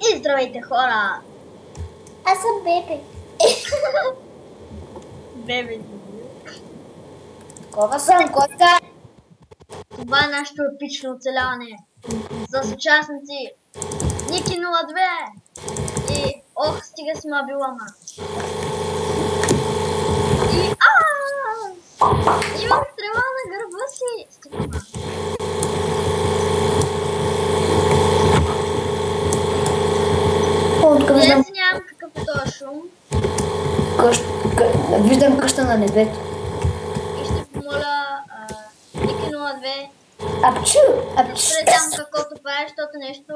И здравейте, хора! Аз съм Бебе. Бебе, Кова съм, Коста? това е нашето епично оцеляване с участници Ники 02 и ох, стига си ма била, ма. И имам стрела на гърба си. Аз нямам какъв е този шум. Виждам къща на небето. И ще помоля Ники 02 Апчу! да спре там каквото прави, защото нещо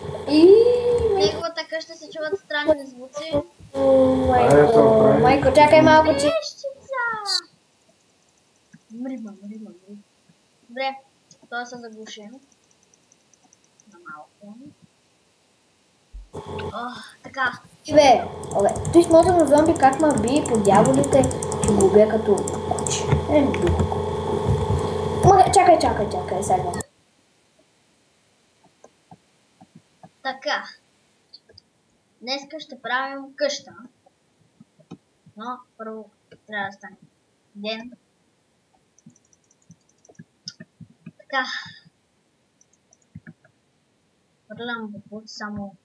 в неговата къща се чуват странни звуци. Майко, чакай малко, че... Мрима. Добре, това се заглуши. На малко. Така. Бе, той смотрим на зомби как ма би по дяволите, че го убия като куче. Чакай сега. Така. Днеска ще правим къща. Но първо трябва да стане ден. Така. Хвърлям буквото само.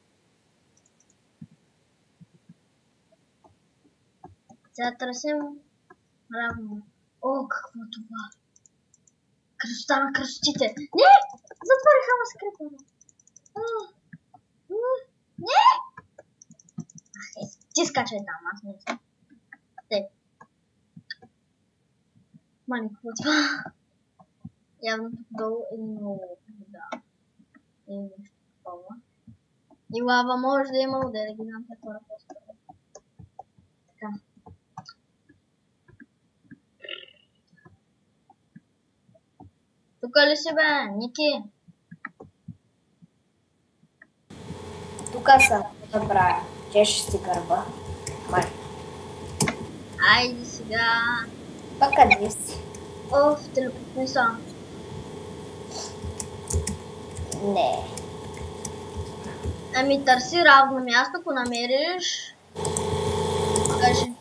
Сега търсим равно. О, какво е това? Красота на красотите. Не! Затвориха ма скрепа. Не! Ти скачай там, аз не съм. Те. Мани, какво е това? Явно тук долу е много вода. И нещо такова. И лава може да има, да ги знам те хора по-скоро. Така. Тука ли си бе, Ники? Тука съм, да правя. Чешеш си гърба. Май. Айде сега. Пак къде си? В телепортни са. Не. Ами търси равно място, ако намериш. Кажи.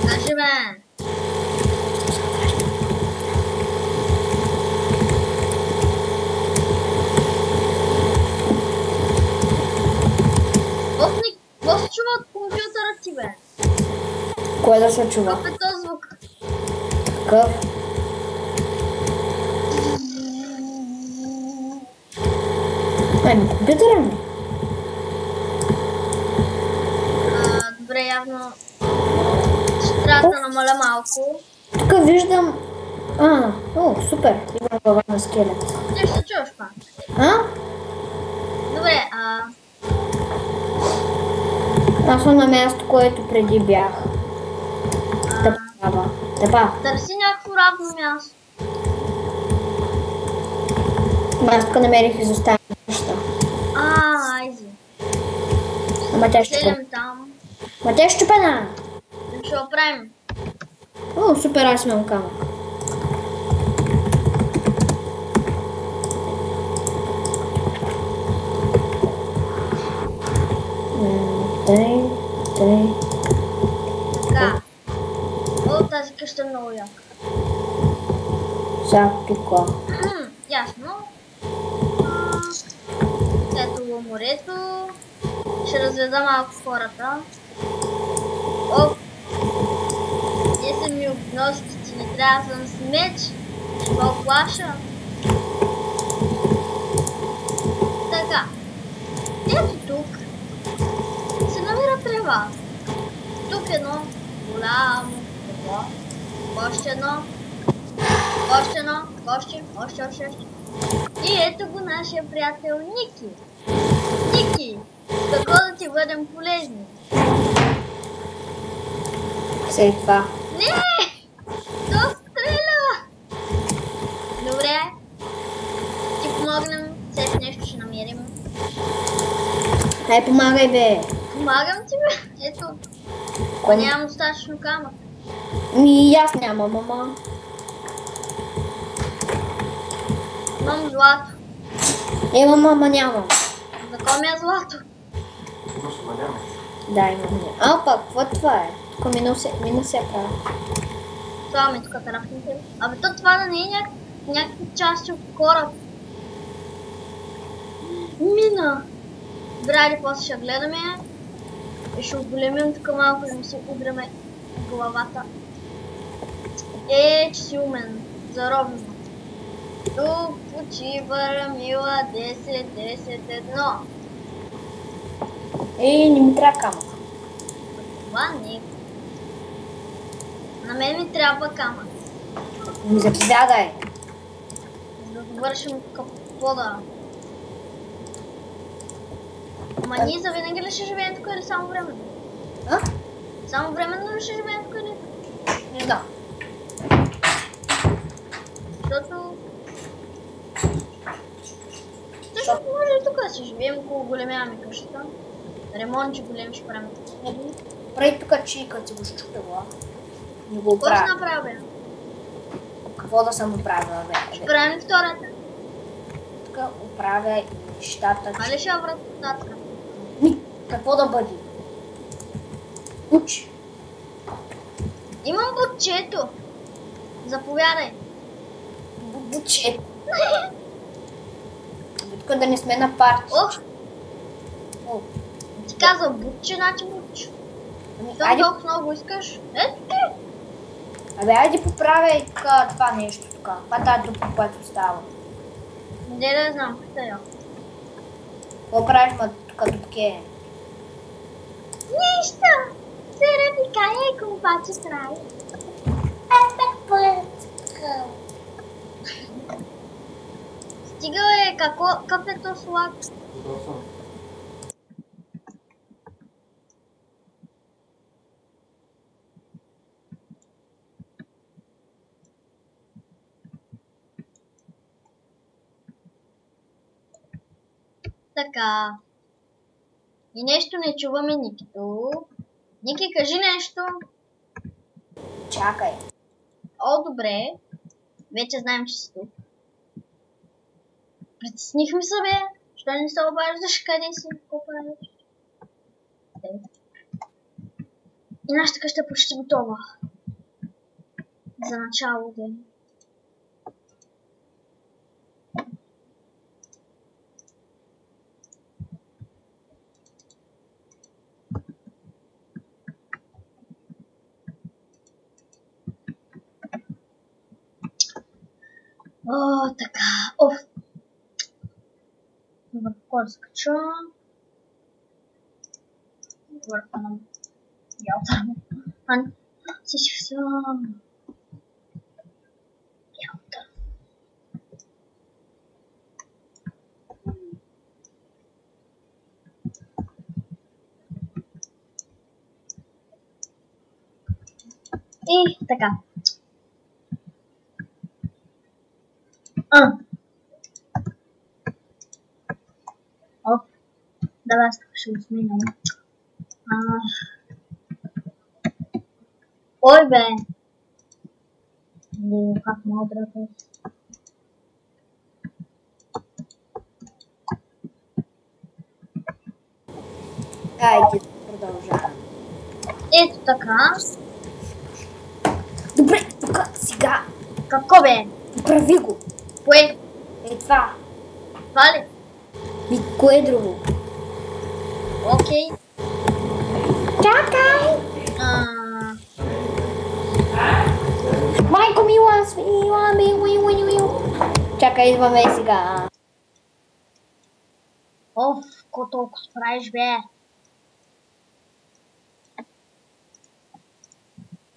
Кажи бе. Какво се чува от компютъра ти бе? Кое да се чува? Какъв е този звук? Какъв? Компютъра ми. Добре, явно ще трябва да намаля малко. Тук виждам... супер. Имам глава на скелет. Не ще чуваш пак. Добре, Аз съм на място, което преди бях. Тъпа. Търси някакво равно място. Аз тук намерих изоставена неща. Айзи. Ама тя ще Селям там. Ма тя ще пена. Ще го правим. Супер, аз имам камък. Така. Тази къща е много яка. Запикла. Ясно. Ето го морето. Ще разведа малко хората. Ние са ми обноските, не трябва да съм с меч. Ще го оплаша. Така. Ето тук се намира трева. Тук едно голямо трево. Още едно. Още. И ето го нашия приятел Ники. Ники, какво да ти бъдем полезни? След това. Не! То стреля! Добре. Ти помогнем, след нещо ще намерим. Ай, помагай, бе. Помагам ти, бе. Ето. Кой? Нямам достатъчно камък. И аз нямам, ама. Имам злато. Имам, ама нямам. За кой ми е злато? Имаш, ама нямаш. Да, имам. А, пак, какво това е? Тук мина се прави. Това ми е тук трафните. Абе, то това да не е някакви части от кораб. Мина! Драги, после ще гледаме и ще оголемим тук малко да ми си удряме главата. Че си умен. Заробно. Тук почива Рамила 10-10-1. Не ми трябва камък. Това не. На мен ми трябва камък. Ми заповядай. За да довършим капода. Ама ние завинаги ли ще живеем тук или само временно? А? Само временно ли ще живеем тук или? Не знам. Защото... Защото може и тук да си живеем, около големяме къщата. Ремонти големи ще правим. Прави тук чийка, си го щупила. Не го Какво ще оправя. направя, бе? Какво да съм оправила, бе? Ще правим втората. Тук оправя нещата. А ли ще вратата? Какво да бъде? Учи. Имам бутчето. Заповядай. Буче. Тук да не сме на парти. Ох! Ти каза бутче, значи бутче. Щом Айде, толкова много искаш. Ето ти! айде поправяй това нещо тук. Това е тази дупка, която става. Не да знам, къде е. Какво правиш, ма тук дупке? Нищо! Заради кая и компаче прави. Стига е, какъв е то слад? Готов съм. Така. И нещо не чуваме Никито. Ники, кажи нещо. Чакай. О, добре. Вече знаем, че си тук. Притеснихме се, бе. Що не се обаждаш? Къде си? Какво правиш? И нашата къща е почти готова. За начало да. О, така. Оф. Върху да скача. Върху на ялта. Всички са... Ялта. И така. Оп. Давай, ще го сменям. Ой, бе. Как мога да работя? Айде, продължаваме. Ето така. Добре, тук сега. Какво бе? Прави го. Кое? Е това. Това ли? Кое е друго? Окей. Чакай! Майко мила, свила, мил. Чакай, идваме сега. Оф, ко толкова справиш, бе?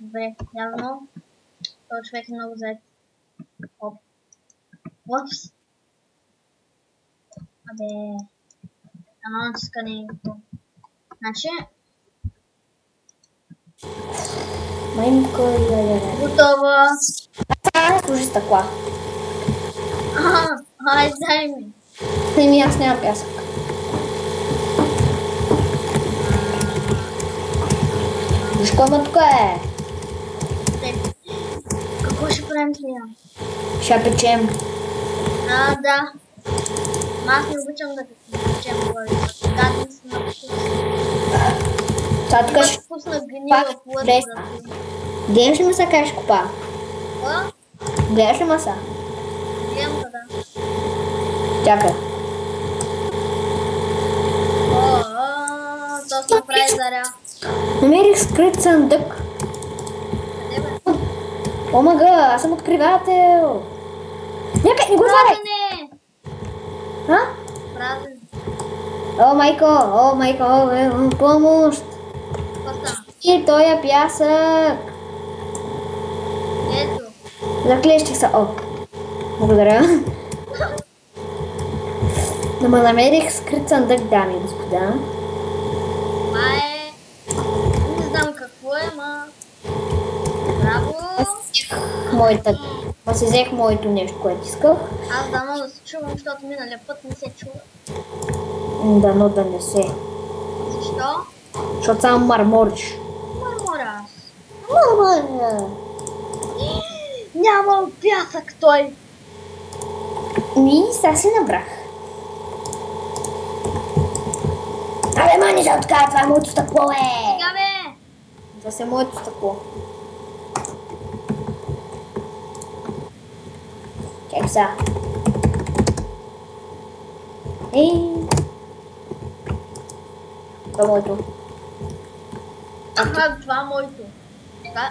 Добре, явно. Този човек е много зает. Оп. Опс. Абе. Едно натискане. Значи, Майко, готова. служи стъкла. Ай, дай ми. Не ми, аз нямам пясък. Виж кома тук е. Какво ще правим сега? Ще печем. Да. Ма аз не обичам да печем повече. Гадни са на вкус. Сега тук Имат ще... вкусна гнила плът. влез. Гледаш ли маса как ще копа? Какво? Гледаш ли маса? Гледам да. Чакай. То се направи заря. Намерих скрит съндък. Къде бе? Омага, аз съм откривател. Някъде, не го отваряй! Празен е! А? Празен. О, майко, помощ! Какво стана? И той е пясък. Ето. Заклещих се. О, благодаря. Да ме намерих скрит съндък, дами и господа. Това е... Не знам какво е, ма... Браво! Аз си взех моето нещо, което исках. Аз дано да се чувам, защото миналия път не се чува. Дано да не се. Защо? Защото само мармориш. Мармора аз. Мармора. Няма пясък той! Сега си набрах. Абе, мани за откара, това е моето стъкло, Сега бе! Това се е моето стъкло. Чакай сега. Това е моето. Това е моето. Да.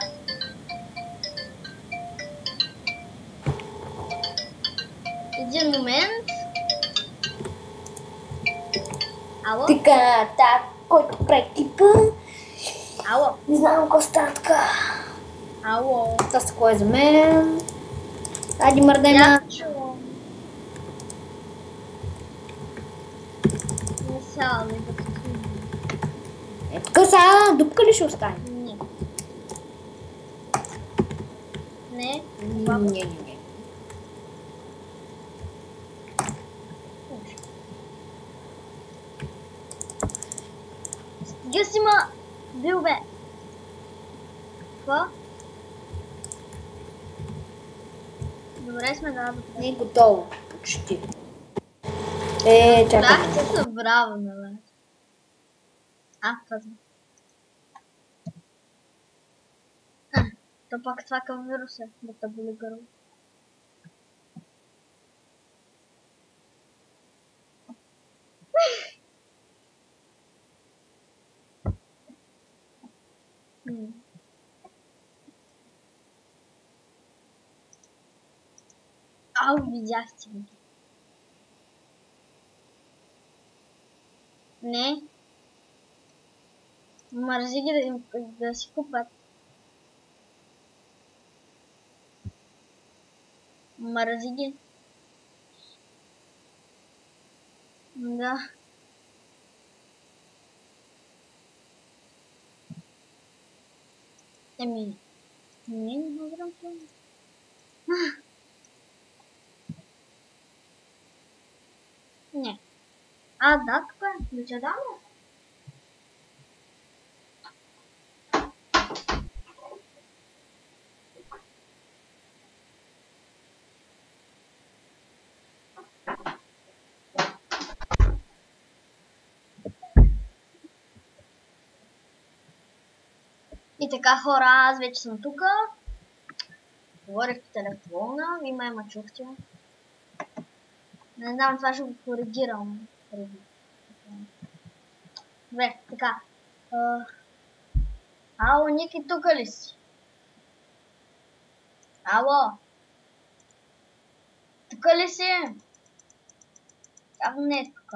Един момент. Ало? Така, който прави клипа. Ало? Не знам какво става така. Ало? Това стъкло е за мен. Айде мърдай на... Не сега, не да Тук сега дупка ли ще остане? Не. Не? Не. Стига си ма бил бе. Какво? Добре сме да. Не е готово. Почти. Чакай. Бях се събраваме, бе. Това. То пак това към вирус е, да те боли гърло. Ау, видяхте ми. Не. Мързи ги да си купат. Мързи ги. Да. Не разбирам това. Не. Да, така е. Да че дам ли? И така, хора, аз вече съм тук. Говорих по телефона, вие ме чухте. Не знам, това ще го коригирам. Добре, така. Ало, Ники, тук ли си? Ало? Тук ли си? Не е тук.